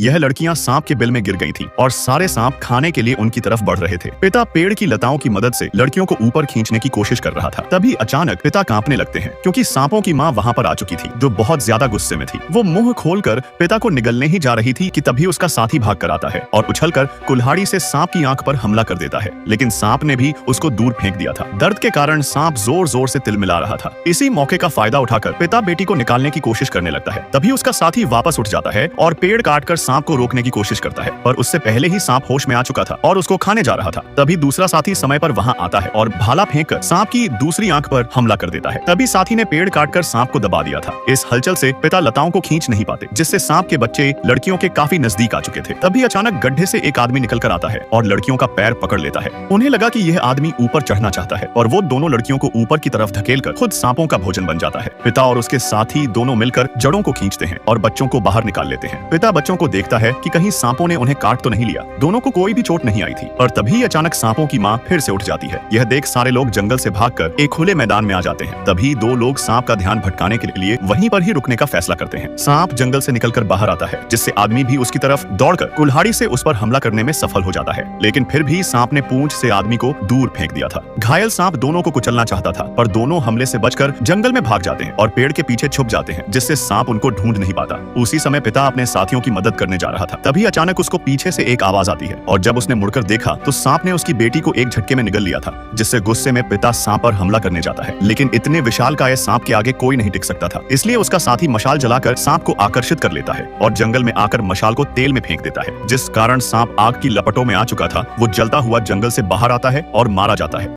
यह लड़कियां सांप के बिल में गिर गई थीं और सारे सांप खाने के लिए उनकी तरफ बढ़ रहे थे। पिता पेड़ की लताओं की मदद से लड़कियों को ऊपर खींचने की कोशिश कर रहा था। तभी अचानक पिता कांपने लगते हैं क्योंकि सांपों की माँ वहाँ पर आ चुकी थी, जो बहुत ज्यादा गुस्से में थी। वो मुंह खोलकर पिता को निगलने ही जा रही थी कि तभी उसका साथी भाग कर आता है और उछलकर कुल्हाड़ी से सांप की आंख पर हमला कर देता है, लेकिन सांप ने भी उसको दूर फेंक दिया था। दर्द के कारण सांप जोर जोर से तिलमिला रहा था। इसी मौके का फायदा उठाकर पिता बेटी को निकालने की कोशिश करने लगता है। तभी उसका साथी वापस उठ जाता है और पेड़ काटकर सांप को रोकने की कोशिश करता है, पर उससे पहले ही सांप होश में आ चुका था और उसको खाने जा रहा था। तभी दूसरा साथी समय पर वहां आता है और भाला फेंककर सांप की दूसरी आंख पर हमला कर देता है। तभी साथी ने पेड़ काटकर सांप को दबा दिया था। इस हलचल से पिता लताओं को खींच नहीं पाते, जिससे सांप के बच्चे लड़कियों के काफी नजदीक आ चुके थे। तभी अचानक गड्ढे से एक आदमी निकल कर आता है और लड़कियों का पैर पकड़ लेता है। उन्हें लगा कि यह आदमी ऊपर चढ़ना चाहता है और वो दोनों लड़कियों को ऊपर की तरफ धकेलकर खुद सांपों का भोजन बन जाता है। पिता और उसके साथी दोनों मिलकर जड़ों को खींचते हैं और बच्चों को बाहर निकाल लेते हैं। पिता बच्चों को देखता है कि कहीं सांपों ने उन्हें काट तो नहीं लिया। दोनों को कोई भी चोट नहीं आई थी, और तभी अचानक सांपों की माँ फिर से उठ जाती है। यह देख सारे लोग जंगल से भागकर एक खुले मैदान में आ जाते हैं। तभी दो लोग सांप का ध्यान भटकाने के लिए वहीं पर ही रुकने का फैसला करते हैं। सांप जंगल से निकलकर बाहर आता है, जिससे आदमी भी उसकी तरफ दौड़कर कुल्हाड़ी से उस पर हमला करने में सफल हो जाता है, लेकिन फिर भी सांप ने पूंछ से आदमी को दूर फेंक दिया था। घायल सांप दोनों को कुचलना चाहता था, पर दोनों हमले से बचकर जंगल में भाग जाते हैं और पेड़ के पीछे छुप जाते हैं, जिससे सांप उनको ढूंढ नहीं पाता। उसी समय पिता अपने साथियों की मदद करने जा रहा था। तभी अचानक उसको पीछे से एक आवाज आती है और जब उसने मुड़कर देखा तो सांप ने उसकी बेटी को एक झटके में निगल लिया था, जिससे गुस्से में पिता सांप पर हमला करने जाता है, लेकिन इतने विशालकाय सांप के आगे कोई नहीं टिक सकता था। इसलिए उसका साथी मशाल जलाकर सांप को आकर्षित कर लेता है और जंगल में आकर मशाल को तेल में फेंक देता है, जिस कारण सांप आग की लपटों में आ चुका था। वो जलता हुआ जंगल से बाहर आता है और मारा जाता है।